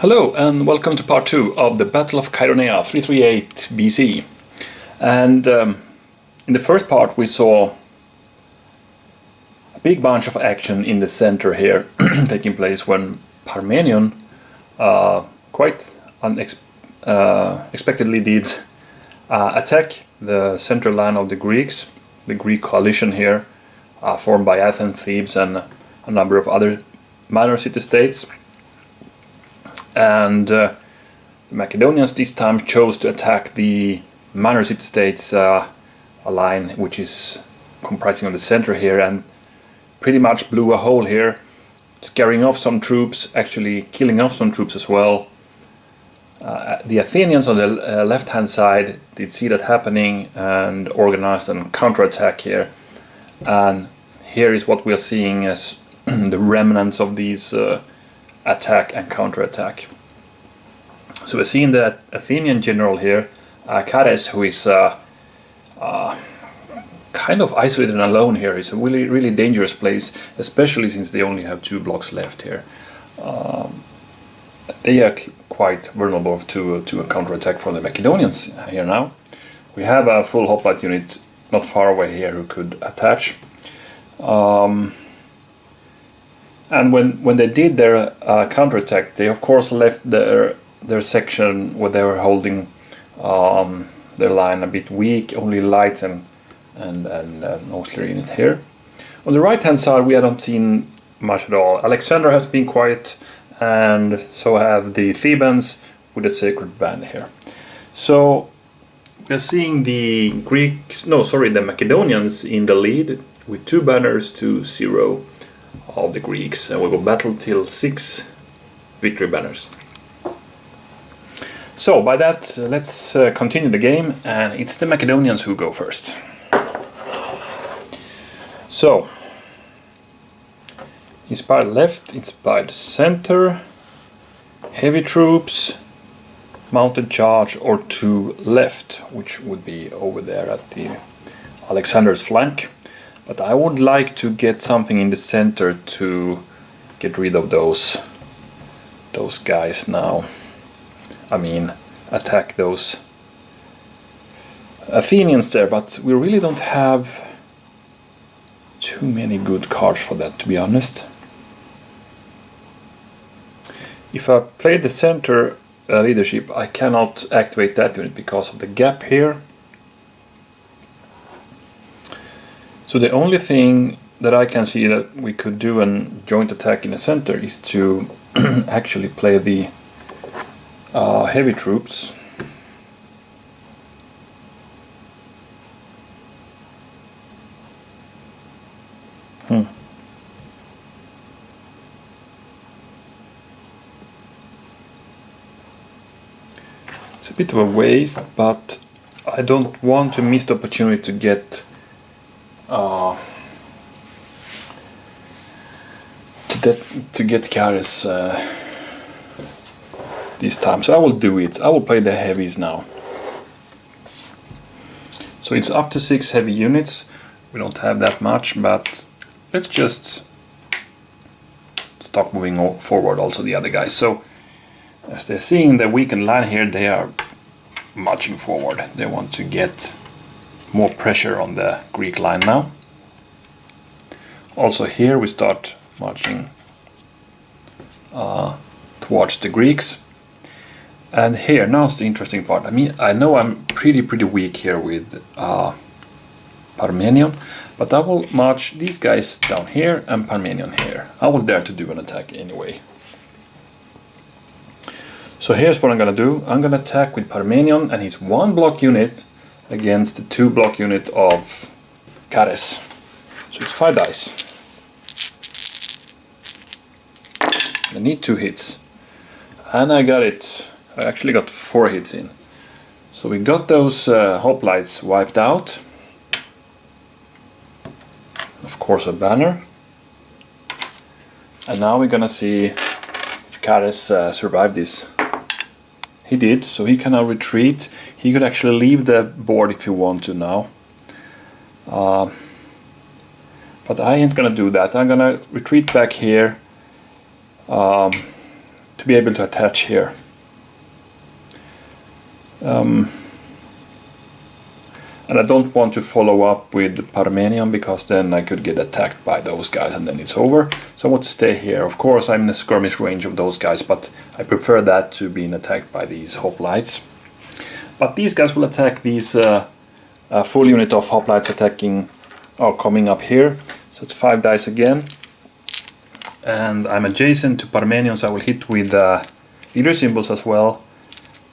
Hello and welcome to part 2 of the Battle of Chaeronea 338 BC. And in the first part we saw a big bunch of action in the center here taking place when Parmenion quite unexpectedly did attack the central line of the Greeks, the Greek coalition here formed by Athens, Thebes and a number of other minor city-states. And the Macedonians this time chose to attack the minor city-states line, which is comprising of the center here, and pretty much blew a hole here, scaring off some troops, actually killing off some troops as well. The Athenians on the left-hand side did see that happening and organized a counterattack here. And here is what we are seeing as the remnants of these attack and counterattack. So we're seeing the Athenian general here, Chares, who is kind of isolated and alone here. It's a really dangerous place, especially since they only have 2 blocks left here. They are quite vulnerable to a counterattack from the Macedonians here now. We have a full hoplite unit not far away here who could attach. And when they did their counterattack, they of course left their section where they were holding their line a bit weak, only lights and auxiliary unit here. On the right hand side we haven't seen much at all. Alexander has been quiet, and so have the Thebans with a sacred band here. So we're seeing the Macedonians in the lead with 2 banners to 0 of the Greeks, and we will battle till 6 victory banners. So by that, let's continue the game, and it's the Macedonians who go first. So, inspired left, inspired center, heavy troops, mounted charge, or 2 left, which would be over there at the Alexander's flank. But I would like to get something in the center to get rid of those guys now. I mean, attack those Athenians there, but we really don't have too many good cards for that, to be honest. If I play the center leadership, I cannot activate that unit because of the gap here. So the only thing that I can see that we could do a joint attack in the center is to actually play the heavy troops. It's a bit of a waste, but I don't want to miss the opportunity to get to get Chares this time, so I will do it. I will play the heavies now. So it's up to 6 heavy units. We don't have that much, but let's just stop moving forward also the other guys. So as they're seeing the weakened line here, they are marching forward. They want to get more pressure on the Greek line now. Also here we start marching towards the Greeks. And here, now's the interesting part. I mean, I know I'm pretty weak here with Parmenion, but I will march these guys down here and Parmenion here. I will dare to do an attack anyway. So here's what I'm gonna do. I'm gonna attack with Parmenion and his 1 block unit against the 2 block unit of Chares. So it's 5 dice. I need 2 hits. And I got it. I actually got 4 hits in. So we got those hoplites wiped out. Of course a banner. And now we're gonna see if Chares survived this. He did, so he can now retreat. He could actually leave the board if he want to now. But I ain't gonna do that. I'm gonna retreat back here to to be able to attach here. And I don't want to follow up with Parmenion, because then I could get attacked by those guys and then it's over. So I want to stay here. Of course I'm in the skirmish range of those guys, but I prefer that to being attacked by these hoplites. But these guys will attack these full unit of hoplites attacking, or coming up here. So it's 5 dice again. And I'm adjacent to Parmenion, so I will hit with leader symbols as well.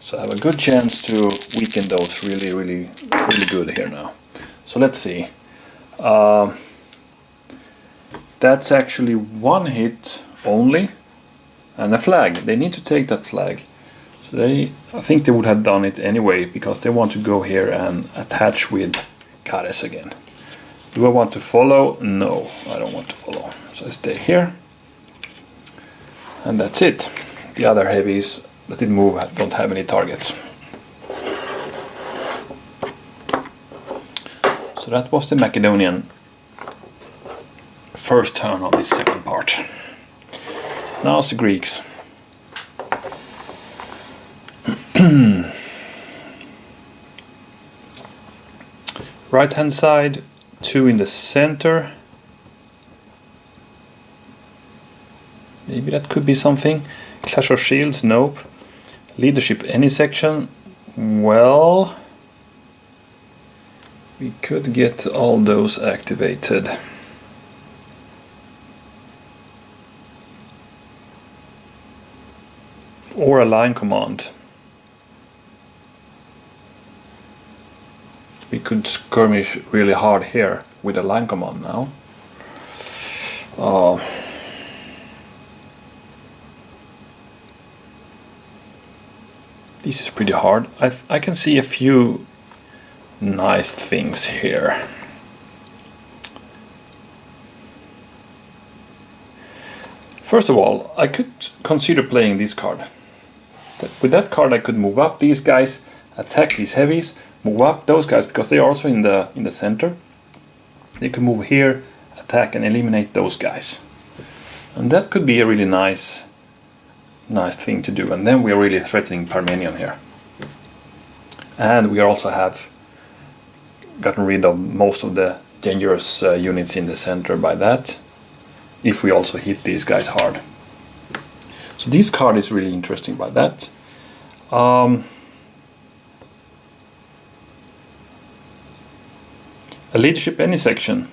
So I have a good chance to weaken those really good here now. So let's see. That's actually 1 hit only, and a flag. They need to take that flag. So I think they would have done it anyway, because they want to go here and attach with Cares again. Do I want to follow? No, I don't want to follow. So I stay here. And that's it. The other heavies that didn't move don't have any targets. So that was the Macedonian first turn of this second part. Now it's the Greeks. Right hand side, 2 in the center. Maybe that could be something. Clash of Shields, nope. Leadership, any section. Well, we could get all those activated. Or a line command. We could skirmish really hard here with a line command now. This is pretty hard. I can see a few nice things here. First of all, I could consider playing this card. With that card I could move up these guys, attack these heavies, move up those guys because they are also in the center. They could move here, attack and eliminate those guys. And that could be a really nice thing to do, and then we are really threatening Parmenion here. And we also have gotten rid of most of the dangerous units in the center by that, if we also hit these guys hard. So this card is really interesting by that. A leadership any section.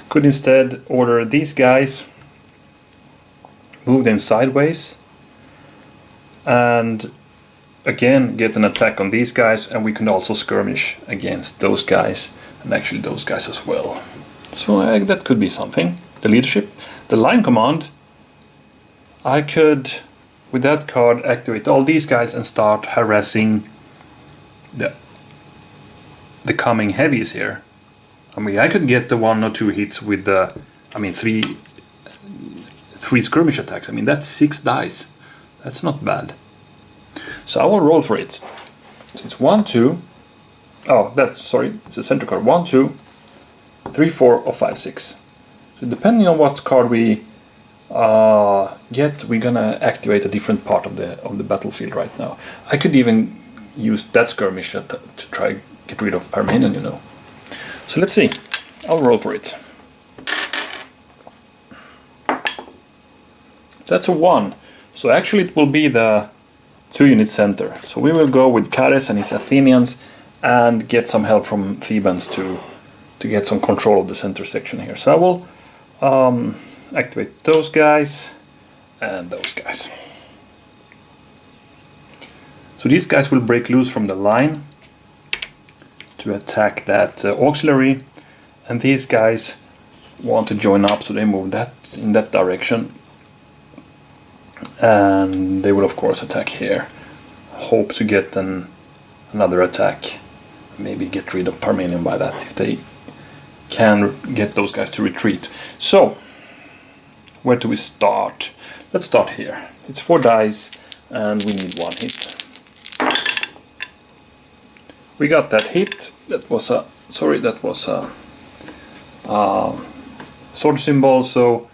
Could instead order these guys, move them sideways, and again get an attack on these guys, and we can also skirmish against those guys and actually those guys as well. So that could be something. The leadership. The line command, I could with that card activate all these guys and start harassing the coming heavies here. I mean, I could get the 1 or 2 hits with the, three skirmish attacks. I mean, that's 6 dice. That's not bad. So I will roll for it. So it's 1, 2. Oh, it's a center card. 1, 2, 3, 4, or 5, 6. So depending on what card we get, we're gonna activate a different part of the battlefield right now. I could even use that skirmish to try get rid of Parmenion, you know. So let's see. I'll roll for it. That's a 1. So actually it will be the 2-unit center. So we will go with Cares and his Athenians and get some help from Thebans to get some control of the center section here. So I will activate those guys and those guys. So these guys will break loose from the line to attack that auxiliary, and these guys want to join up, so they move that in that direction, and they will of course attack here. Hope to get another attack, maybe get rid of Parmenion by that if they can get those guys to retreat. So where do we start? Let's start here. It's 4 dice and we need 1 hit. We got that hit. That was a sword symbol, so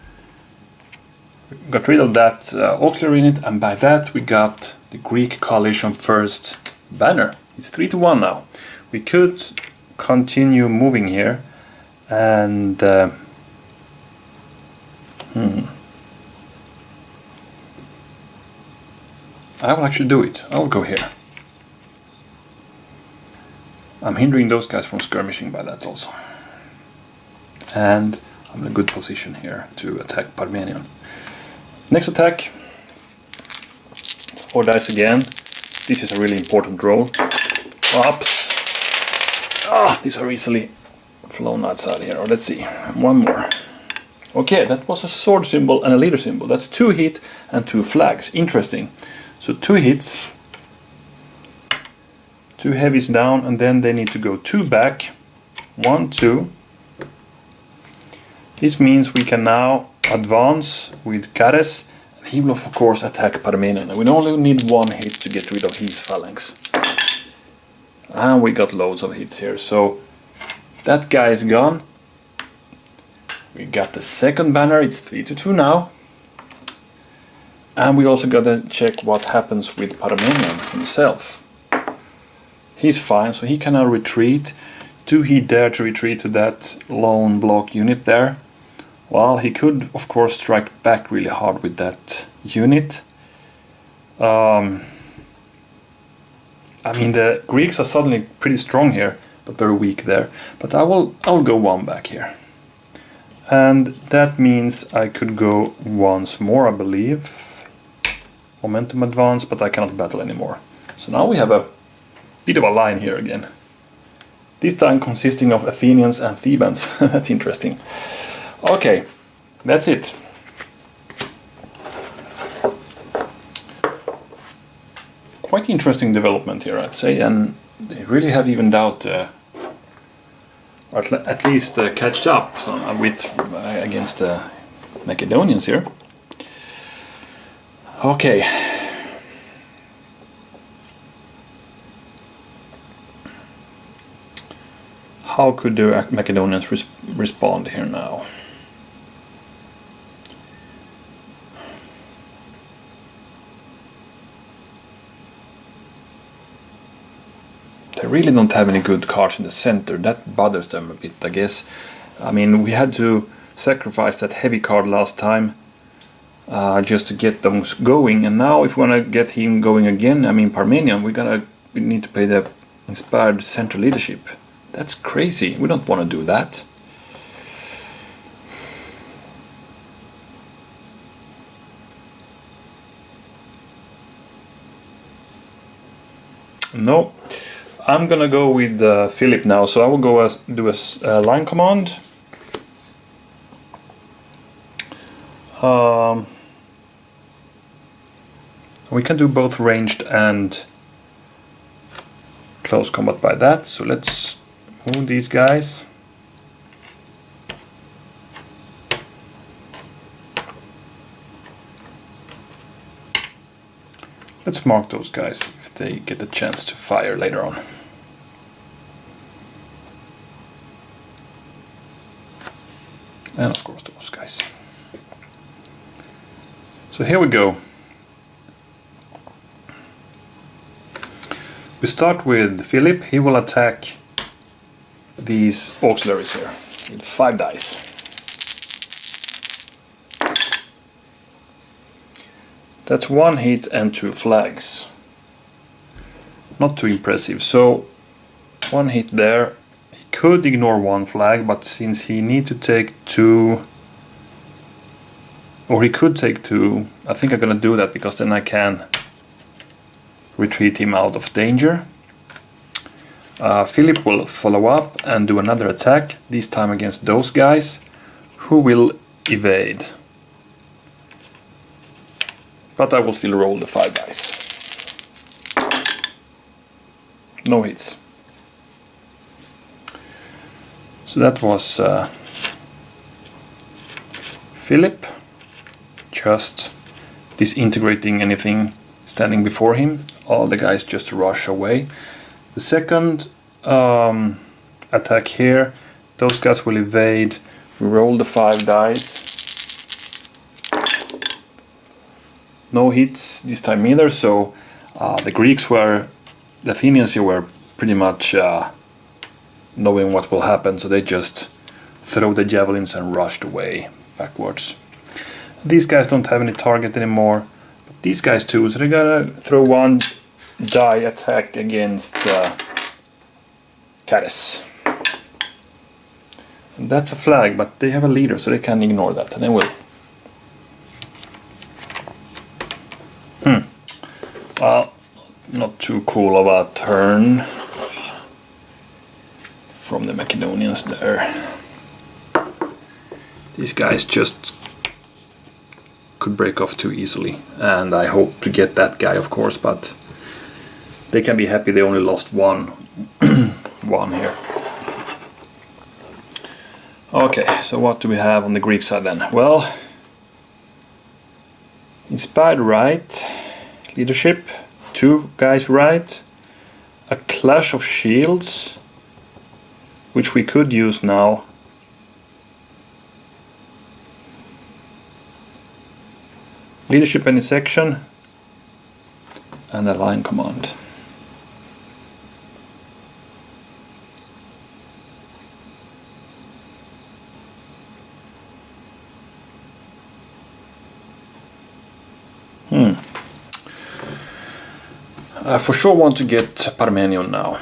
we got rid of that auxiliary in it, and by that we got the Greek coalition first banner. It's 3-1 now. We could continue moving here, and I will actually do it. I will go here. I'm hindering those guys from skirmishing by that also. And I'm in a good position here to attack Parmenion. Next attack. 4 dice again. This is a really important roll. Oops. Ah, these are easily flown outside here. Or let's see. One more. Okay, that was a sword symbol and a leader symbol. That's 2 hit and 2 flags. Interesting. So 2 hits. 2 heavies down, and then they need to go 2 back. 1, 2. This means we can now advance with Cares. He will of course attack Parmenion. And we only need 1 hit to get rid of his phalanx. And we got loads of hits here. So that guy is gone. We got the second banner. It's 3-2 now. And we also gotta check what happens with Parmenion himself. He's fine, so he can now retreat. Do he dare to retreat to that lone block unit there? Well, he could, of course, strike back really hard with that unit. I mean, the Greeks are suddenly pretty strong here, but very weak there. But I will go 1 back here. And that means I could go once more, I believe. Momentum advance, but I cannot battle anymore. So now we have a bit of a line here again. This time consisting of Athenians and Thebans. That's interesting. Okay, that's it. Quite interesting development here, I'd say, and they really have evened out, or at least catched up a bit against the Macedonians here. Okay. How could the Macedonians respond here now? They really don't have any good cards in the center. That bothers them a bit, I guess. I mean, we had to sacrifice that heavy card last time just to get them going, and now if we want to get him going again, I mean Parmenion, we need to play the inspired central leadership. That's crazy. We don't want to do that. No, I'm gonna go with Philip now. So I will go do a line command. We can do both ranged and close combat by that. So let's move these guys. Let's mark those guys if they get the chance to fire later on. And of course those guys. So here we go. We start with Philip. He will attack these auxiliaries here with 5 dice. That's 1 hit and 2 flags. Not too impressive. So 1 hit there. He could ignore 1 flag, but since he need to take 2, or he could take 2, I think I'm gonna do that because then I can retreat him out of danger. Philip will follow up and do another attack, this time against those guys, who will evade. But I will still roll the 5 dice. No hits. So that was Philip, just disintegrating anything standing before him. All the guys just rush away. The second attack here, those guys will evade We roll the 5 dice. No hits this time either, so the Athenians here were pretty much knowing what will happen, so they just throw the javelins and rushed away backwards. These guys don't have any target anymore, but these guys too, so they're gonna throw 1 die attack against Chaeronea. And that's a flag, but they have a leader, so they can ignore that, and they will. Well, not too cool of a turn from the Macedonians there. These guys just could break off too easily, and I hope to get that guy, of course, but they can be happy they only lost one here. Okay, so what do we have on the Greek side then? Well, inspired right, leadership, 2 guys right, a clash of shields, which we could use now. Leadership any section, and a line command. I for sure want to get Parmenion now.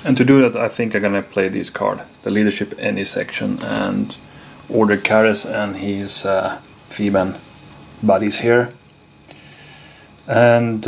And to do that, I think I'm gonna play this card, the leadership any section, and order Chaeronea and his Theban buddies here. And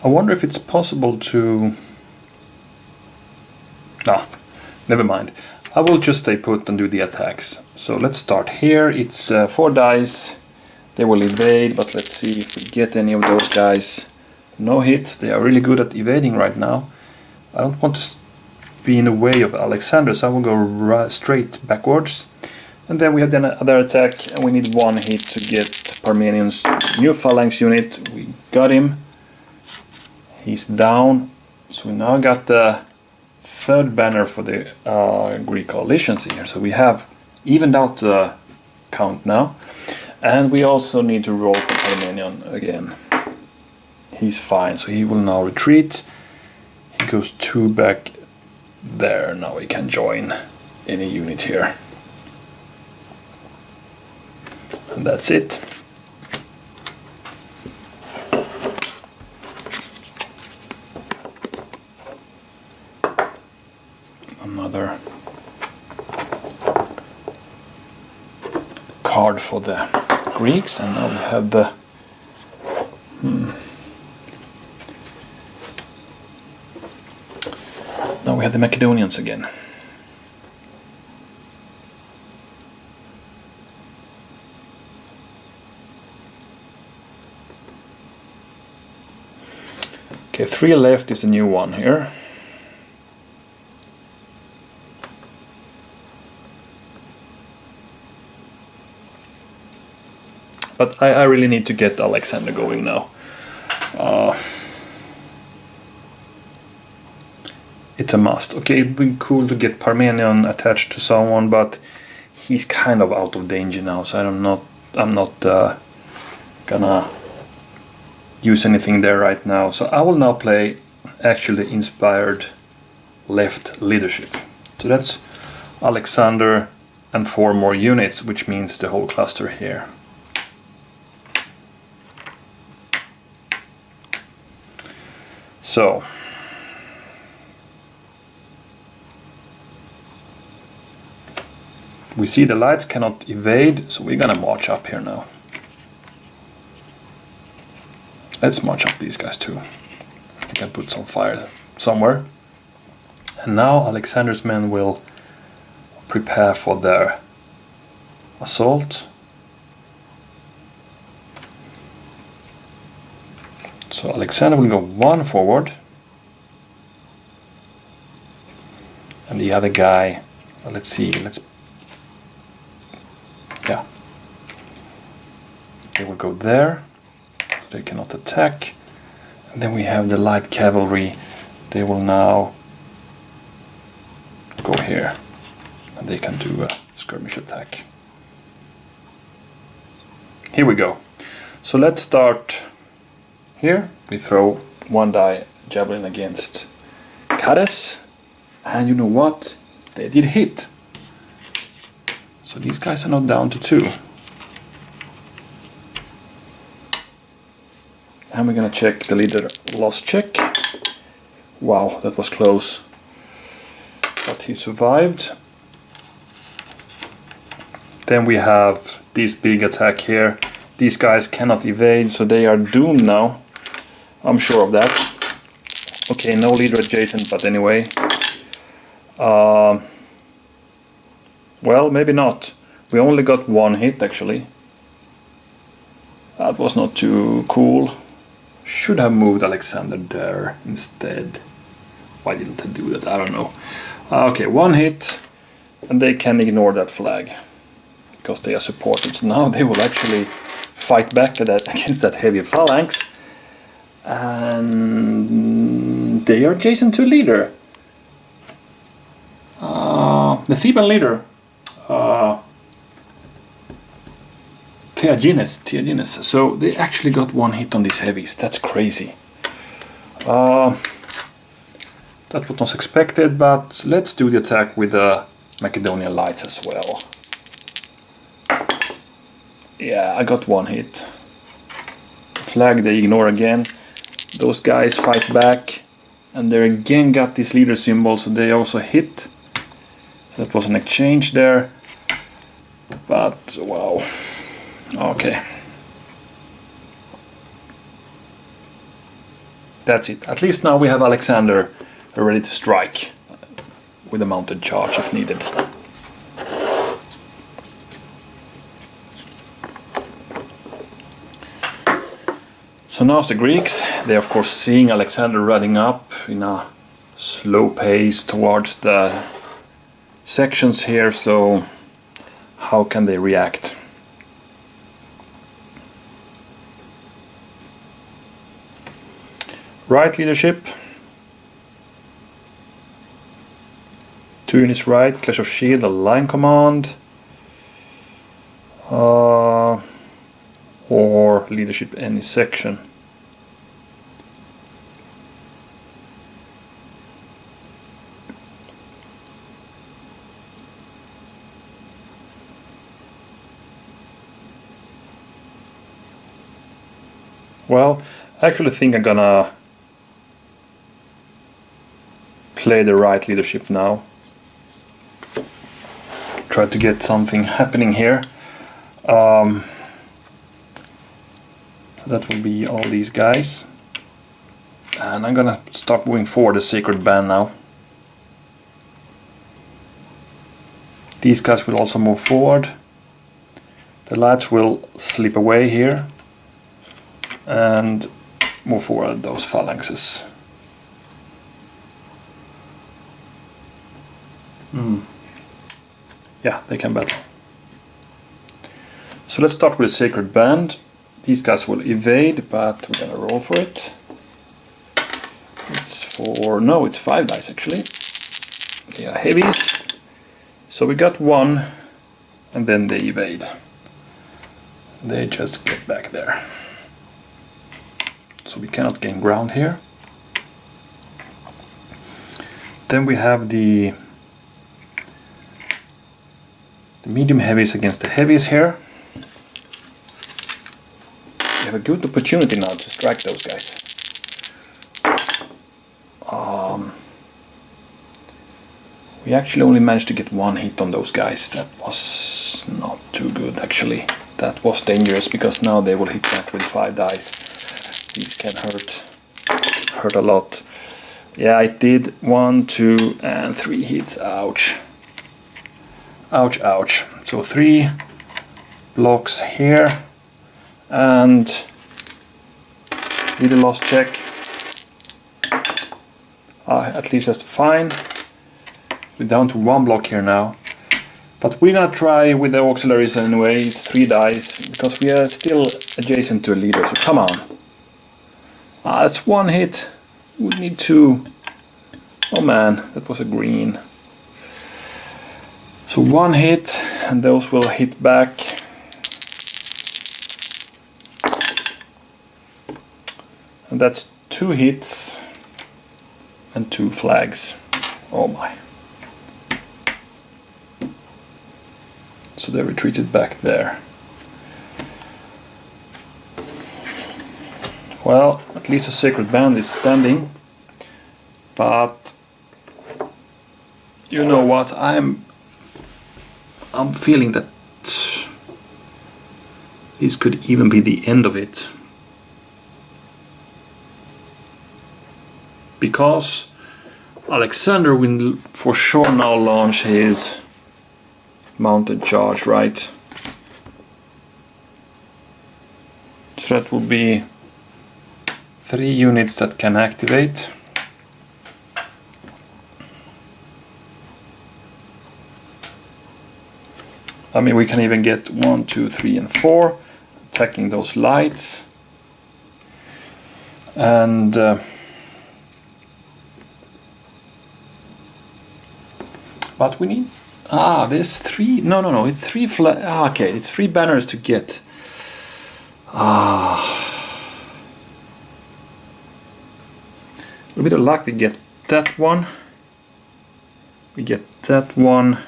I wonder if it's possible to... never mind. I will just stay put and do the attacks. So let's start here. It's 4 dice. They will evade, but let's see if we get any of those guys. No hits. They are really good at evading right now. I don't want to be in the way of Alexander, so I will go straight backwards. And then we have another attack, and we need 1 hit to get Parmenian's new phalanx unit. We got him. He's down, so we now got the 3rd banner for the Greek coalitions here. So we have evened out the count now, and we also need to roll for Parmenion again. He's fine, so he will now retreat. He goes 2 back there. Now he can join any unit here, and that's it. Another card for the Greeks, and now we have the now we have the Macedonians again. Okay, 3 left is a new one here. But I really need to get Alexander going now. It's a must. Okay, it'd be cool to get Parmenion attached to someone, but he's kind of out of danger now, so I'm not gonna use anything there right now. So I will now play actually inspired left leadership. So that's Alexander and 4 more units, which means the whole cluster here. So we see the lights cannot evade, so we're gonna march up here now. Let's march up these guys too. We can put some fire somewhere. And now Alexander's men will prepare for their assault. So Alexander will go 1 forward. And the other guy, let's see, yeah. They will go there, so they cannot attack. And then we have the light cavalry. They will now go here, and they can do a skirmish attack. Here we go. So let's start here. We throw 1 die javelin against Cades, and you know what? They did hit. So these guys are not down to 2. And we're gonna check the leader loss check. Wow, that was close. But he survived. Then we have this big attack here. These guys cannot evade, so they are doomed now. I'm sure of that. Okay, no leader adjacent, but anyway. Well, maybe not. We only got 1 hit actually. That was not too cool. Should have moved Alexander there instead. Why didn't I do that? I don't know. Okay, 1 hit, and they can ignore that flag because they are supported. So now they will actually fight back against that heavy phalanx, and they are adjacent to a leader. The Theban leader, Theagenes. So they actually got 1 hit on these heavies. That's crazy. That was not expected, but let's do the attack with the Macedonian lights as well. Yeah, I got 1 hit. Flag they ignore again. Those guys fight back, and they again got this leader symbol, so they also hit. So that was an exchange there. But wow. Okay. That's it. At least now we have Alexander ready to strike with a mounted charge if needed. So now it's the Greeks. They're of course seeing Alexander running up in a slow pace towards the sections here, so how can they react? Right leadership. 2 units right, Clash of Shield, a line command. Or leadership any section. Well, I actually think I'm gonna play the right leadership now. Try to get something happening here. So that will be all these guys. And I'm gonna start moving forward the sacred band now. These guys will also move forward. The lights will slip away here and move forward those phalanxes. Yeah, they can battle. So let's start with a sacred band. These guys will evade, but we're gonna roll for it. It's 5 dice actually. They are heavies. So we got 1, and then they evade. They just get back there. So we cannot gain ground here. Then we have the medium heavies against the heavies here. We have a good opportunity now to strike those guys. We actually only managed to get 1 hit on those guys. That was not too good actually. That was dangerous because now they will hit back with 5 dice. These can hurt a lot. Yeah, it did 1, 2, and 3 hits. Ouch. Ouch, ouch. So 3 blocks here, and Leader loss check. At least that's fine. We're down to 1 block here now. But we're gonna try with the auxiliaries anyway. It's 3 dice because we are still adjacent to a leader. So come on. That's 1 hit. We need 2. Oh man, that was a green. So 1 hit, and those will hit back. And that's 2 hits and 2 flags. Oh my. So they retreated back there. Well, at least a sacred band is standing. But you know what? I'm feeling that this could even be the end of it. Because Alexander will for sure now launch his mounted charge, right? So that would be 3 units that can activate. I mean, we can even get 1, 2, 3, and 4 attacking those lights. And but we need there's 3. No, it's 3 okay, it's 3 banners to get. With a bit of luck we get that one. We get that one.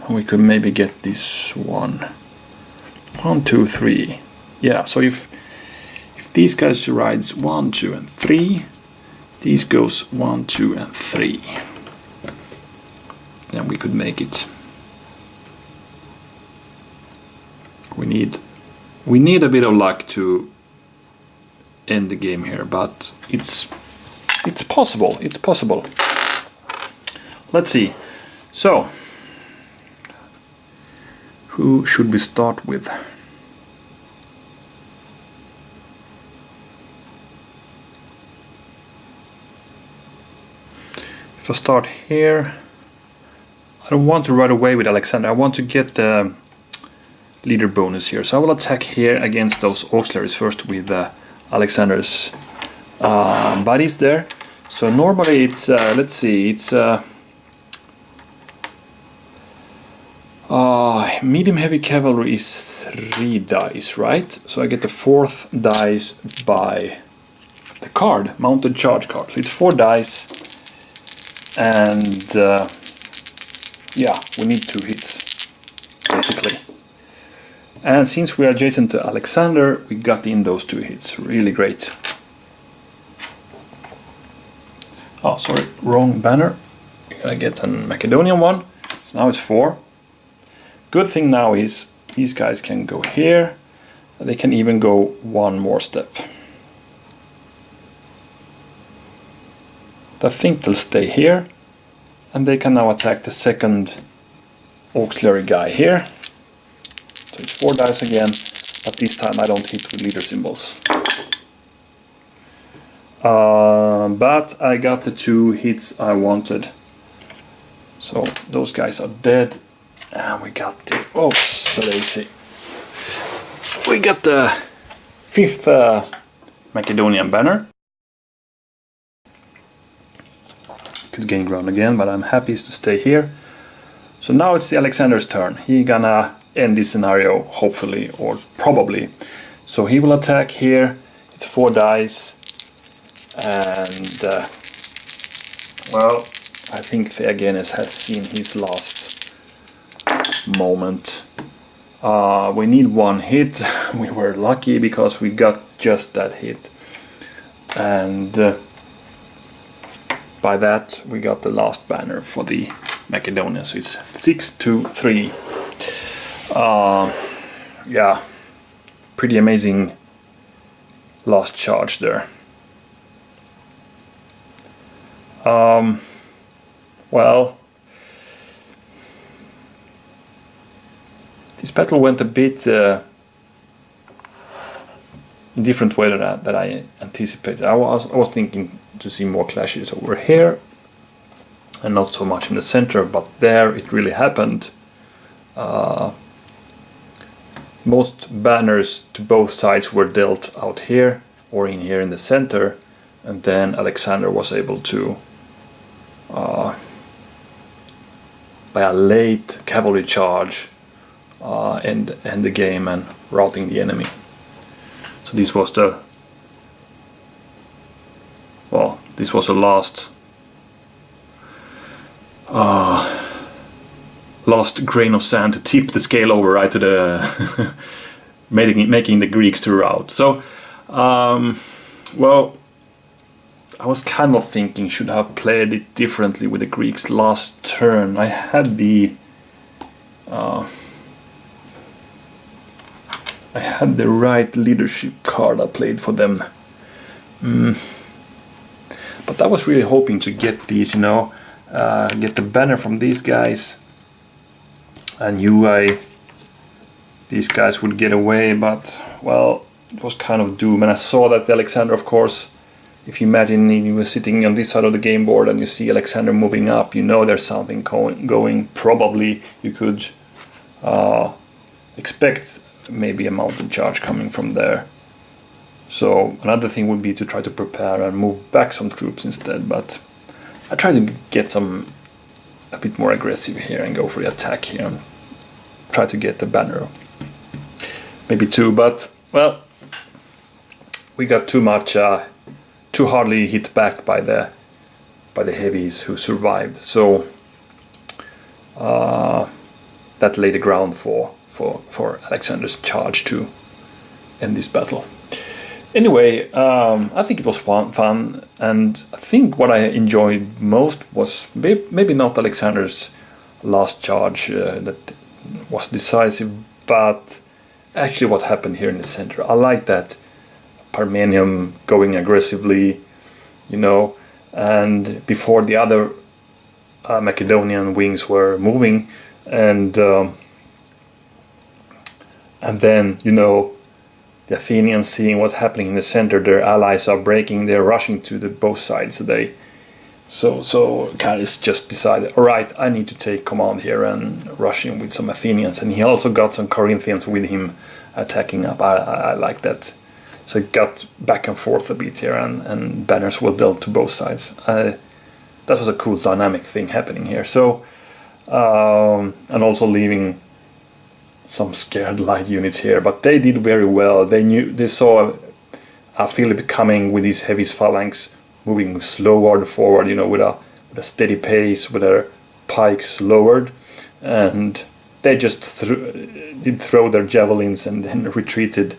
We could maybe get this one. 1, 2, 3. Yeah, so if these guys rides 1, 2, and 3, these goes 1, 2, and 3. Then we could make it. We need a bit of luck to end the game here, but it's possible. It's possible. Let's see. So, who should we start with? If I start here, I don't want to run away with Alexander. I want to get the leader bonus here. So I will attack here against those auxiliaries first with Alexander's buddies there. So normally it's, let's see, it's medium heavy cavalry is 3 dice, right? So I get the 4th dice by the card, mounted charge card. So it's 4 dice, and yeah, we need 2 hits basically. And since we are adjacent to Alexander, we got in those 2 hits. Really great. Oh, sorry, wrong banner. I get a Macedonian one. So now it's 4. Good thing now is these guys can go here. They can even go 1 more step. I think they'll stay here. And they can now attack the 2nd auxiliary guy here. So it's 4 dice again, but this time I don't hit with leader symbols. But I got the 2 hits I wanted. So those guys are dead. And we got the, oops, so they see. We got the 5th Macedonian banner. Could gain ground again, but I'm happy to stay here. So now it's the Alexander's turn. He gonna end this scenario, hopefully, or probably. So he will attack here. It's 4 dice. And, well, I think Theagenes has seen his last moment. We need 1 hit. We were lucky because we got just that hit. And by that we got the last banner for the Macedonia. So it's 6-2-3. Yeah, pretty amazing last charge there. Well, this battle went a bit different way that I anticipated. I was thinking to see more clashes over here, and not so much in the center, but there it really happened. Most banners to both sides were dealt out here or in here in the center, and then Alexander was able to, by a late cavalry charge, end the game and routing the enemy. So this was the last grain of sand to tip the scale over right to the making the Greeks to rout. So well, I was kind of thinking should have played it differently with the Greeks last turn. I had the right leadership card I played for them. But I was really hoping to get these, get the banner from these guys. I knew these guys would get away, but, well, it was kind of doom. And I saw that Alexander, of course, if you imagine you were sitting on this side of the game board and you see Alexander moving up, you know there's something going. Probably you could expect maybe a mountain charge coming from there. So another thing would be to try to prepare and move back some troops instead, but I try to get a bit more aggressive here and go for the attack here and try to get the banner. Maybe two, but well, we got too much, too hardly hit back by the heavies who survived. So that laid the ground for Alexander's charge to end this battle. Anyway, I think it was fun, and I think what I enjoyed most was maybe not Alexander's last charge that was decisive, but actually what happened here in the center. I like that Parmenium going aggressively, and before the other Macedonian wings were moving, and then, the Athenians seeing what's happening in the center, their allies are breaking, they're rushing to both sides. So Callis just decided, all right, I need to take command here and rush in with some Athenians. And he also got some Corinthians with him attacking up. I like that. So it got back and forth a bit here, and banners were dealt to both sides. That was a cool dynamic thing happening here. So, and also leaving some scared light units here, but they did very well. They saw Philip coming with his heavy phalanx, moving slower forward, with a steady pace, with their pikes lowered, and they just did throw their javelins and then retreated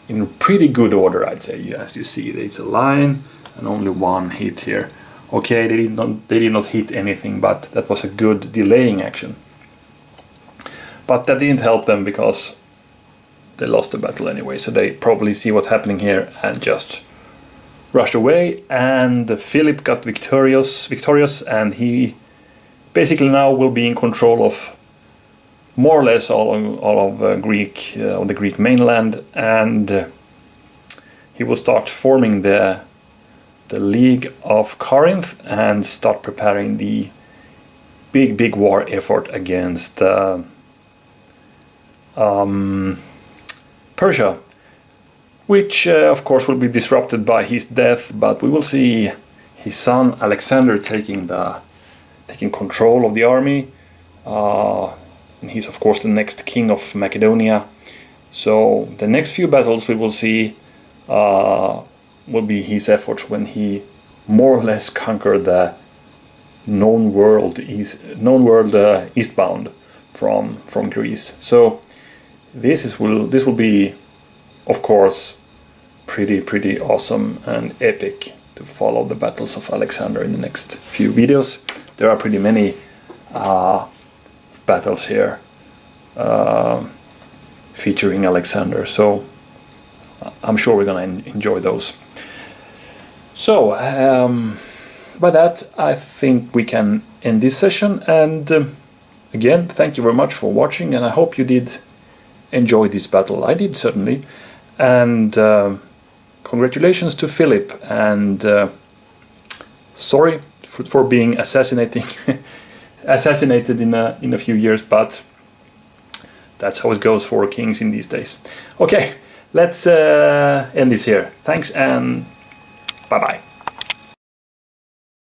in pretty good order, I'd say. As you see, it's a line and only one hit here. Okay, they did not hit anything, but that was a good delaying action. But that didn't help them because they lost the battle anyway, so they probably see what's happening here and just rush away. And Philip got victorious, and he basically now will be in control of more or less all of the Greek mainland, and he will start forming the League of Corinth and start preparing the big war effort against Persia, which of course will be disrupted by his death, but we will see his son Alexander taking control of the army, and he's of course the next king of Macedonia. So the next few battles we will see will be his efforts when he more or less conquered the known world eastbound from Greece. So this will be, of course, pretty awesome and epic to follow the battles of Alexander in the next few videos. There are pretty many battles here featuring Alexander, so I'm sure we're gonna enjoy those. So by that, I think we can end this session, and again, thank you very much for watching, and I hope you did enjoy this battle. I did, certainly. And congratulations to Philip, and sorry for being assassinated in a few years, but that's how it goes for kings in these days. Okay, let's end this here. Thanks and bye bye.